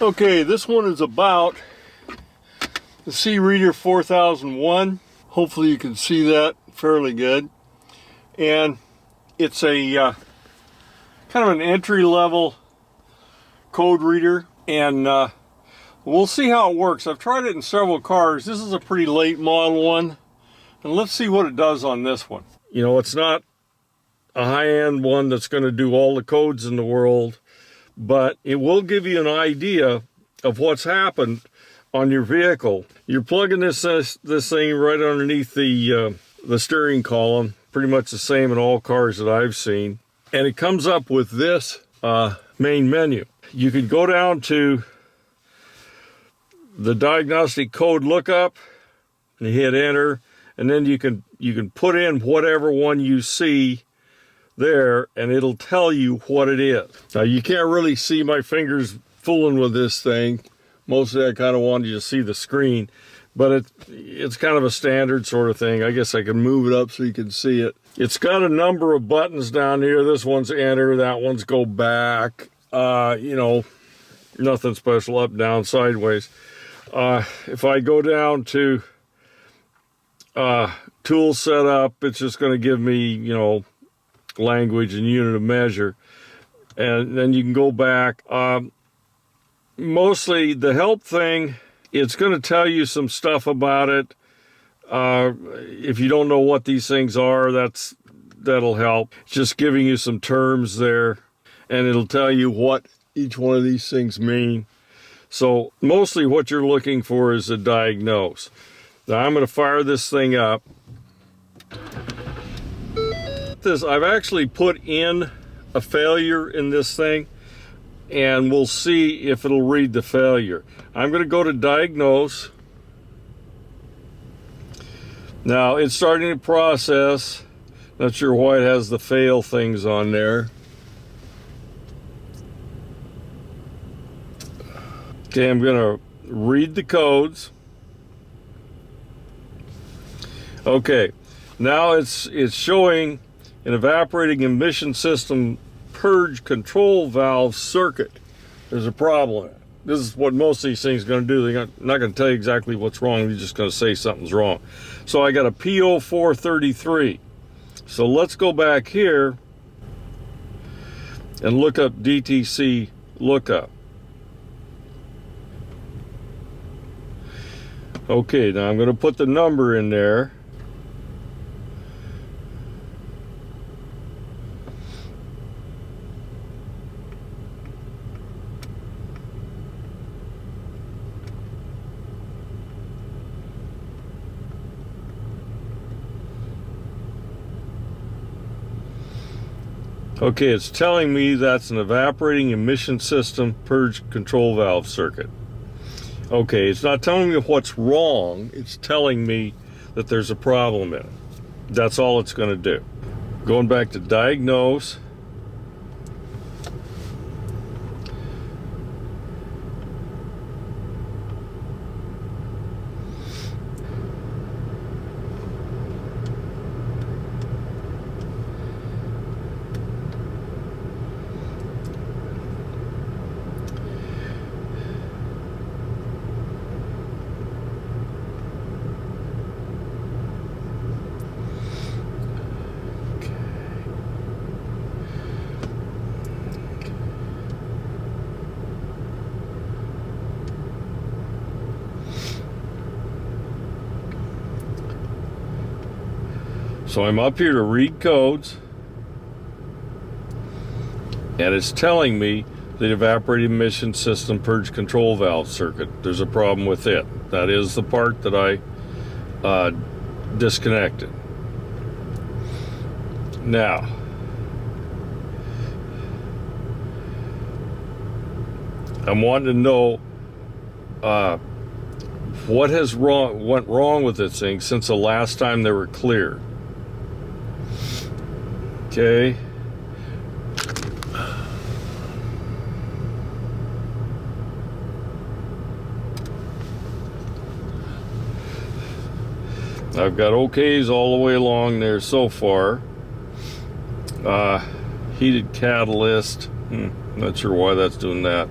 Okay, this one is about the C-Reader 4001. Hopefully you can see that fairly good. And it's a kind of an entry-level code reader, and we'll see how it works. I've tried it in several cars. This is a pretty late model one, and let's see what it does on this one. You know, it's not a high-end one that's going to do all the codes in the world, but it will give you an idea of what's happened on your vehicle. You're plugging this thing right underneath the steering column, pretty much the same in all cars that I've seen, and it comes up with this main menu. You can go down to the diagnostic code lookup and hit enter, and then you can put in whatever one you see there, and it'll tell you what it is. Now, you can't really see my fingers fooling with this thing. Mostly I kind of wanted you to see the screen, but it's kind of a standard sort of thing. I guess I can move it up so you can see it. It's got a number of buttons down here. This one's enter, that one's go back. You know, nothing special, up, down, sideways. If I go down to tool setup, it's just going to give me, you know, language and unit of measure, and then you can go back. Mostly the help thing, it's going to tell you some stuff about it. If you don't know what these things are, that'll help. It's just giving you some terms there, and it'll tell you what each one of these things mean. So mostly what you're looking for is a diagnose. Now I'm going to fire this thing up. I've actually put in a failure in this thing, and we'll see if it'll read the failure. I'm going to go to diagnose. Now it's starting to process. Not sure why it has the fail things on there. Okay, I'm going to read the codes. Okay, now it's showing an evaporating emission system purge control valve circuit. There's a problem. This is what most of these things are going to do. They're not going to tell you exactly what's wrong. They're just going to say something's wrong. So I got a P0433. So let's go back here and look up DTC lookup. Okay, now I'm going to put the number in there. Okay, it's telling me that's an evaporating emission system purge control valve circuit. Okay, it's not telling me what's wrong, it's telling me that there's a problem in it. That's all it's going to do. Going back to diagnose. So I'm up here to read codes, and it's telling me the evaporating emission system purge control valve circuit. There's a problem with it. That is the part that I disconnected. Now, I'm wanting to know what went wrong with this thing since the last time they were cleared. Okay. I've got OKs all the way along there so far. Heated catalyst. Not sure why that's doing that.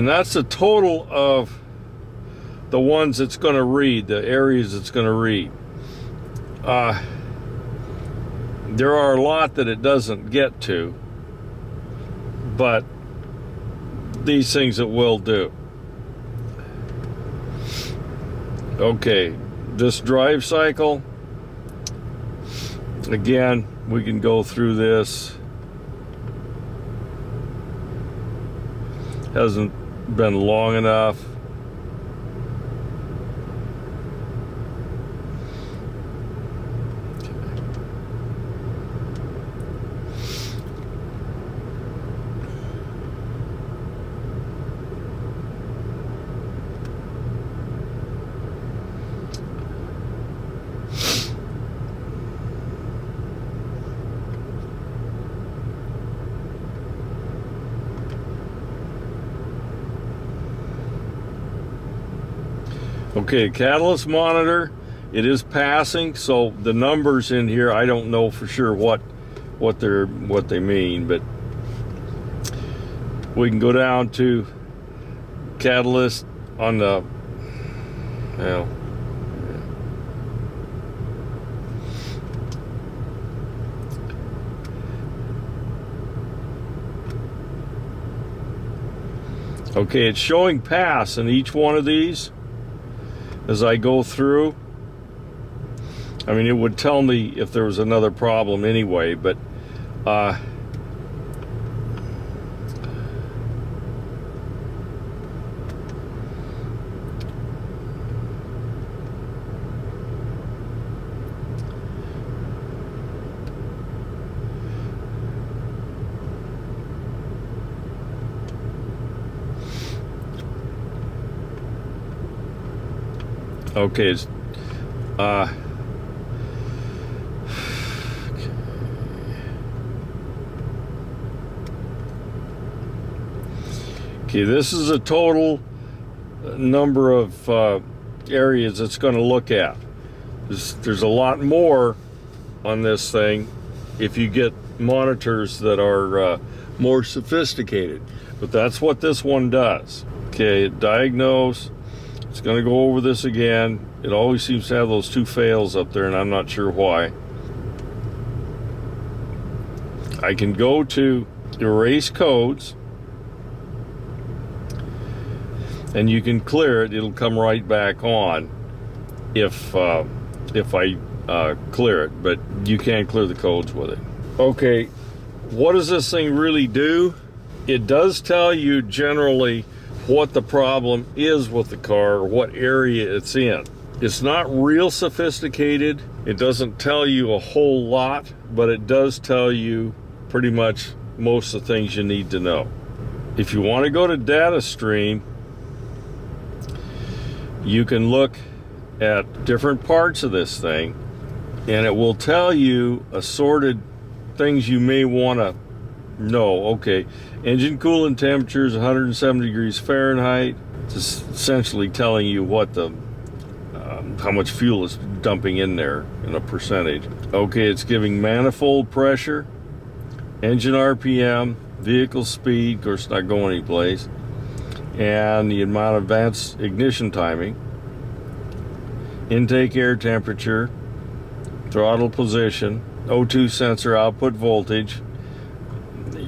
And that's the total of the ones it's going to read, the areas it's going to read. There are a lot that it doesn't get to, but these things it will do. Okay, this drive cycle, again, we can go through this. Hasn't been long enough. Okay, catalyst monitor, it is passing, so the numbers in here, I don't know for sure what they mean, but we can go down to catalyst on the, well, okay, it's showing pass in each one of these. As I go through, I mean, it would tell me if there was another problem anyway, but okay, it's okay, this is a total number of areas it's going to look at. There's a lot more on this thing if you get monitors that are more sophisticated, but that's what this one does. Okay, diagnose. It's going to go over this again. It always seems to have those two fails up there, and I'm not sure why. I can go to erase codes, and you can clear it. It'll come right back on if I clear it, but you can't clear the codes with it. Okay, what does this thing really do? It does tell you generally what the problem is with the car, or what area it's in. It's not real sophisticated. It doesn't tell you a whole lot, but it does tell you pretty much most of the things you need to know. If you want to go to data stream, you can look at different parts of this thing, and it will tell you assorted things you may want to know. Okay, engine coolant temperature is 170 degrees Fahrenheit. It's essentially telling you what the how much fuel is dumping in there in a percentage. Okay, it's giving manifold pressure, engine RPM, vehicle speed, of course not going anyplace, and the amount of advanced ignition timing, intake air temperature, throttle position, O2 sensor output voltage.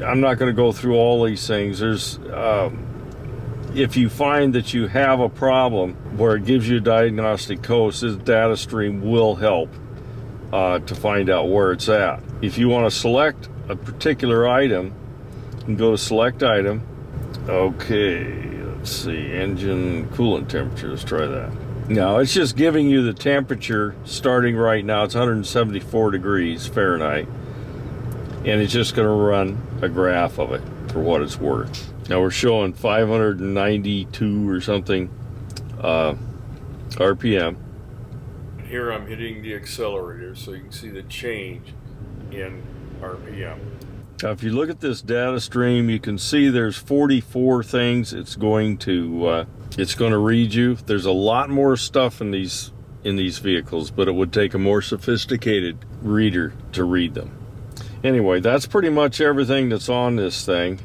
I'm not going to go through all these things. There's if you find that you have a problem where it gives you a diagnostic code, this data stream will help to find out where it's at. If you want to select a particular item, you can go to select item. Okay, let's see, engine coolant temperature, let's try that. Now it's just giving you the temperature starting right now. It's 174 degrees Fahrenheit, and it's just going to run a graph of it for what it's worth. Now we're showing 592 or something RPM. Here I'm hitting the accelerator so you can see the change in RPM. Now if you look at this data stream, you can see there's 44 things it's going to read you. There's a lot more stuff in these vehicles, but it would take a more sophisticated reader to read them. Anyway, that's pretty much everything that's on this thing.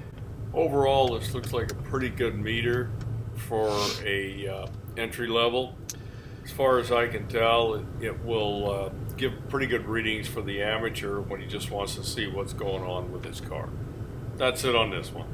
Overall, this looks like a pretty good meter for a entry level. As far as I can tell, it will give pretty good readings for the amateur when he just wants to see what's going on with his car. That's it on this one.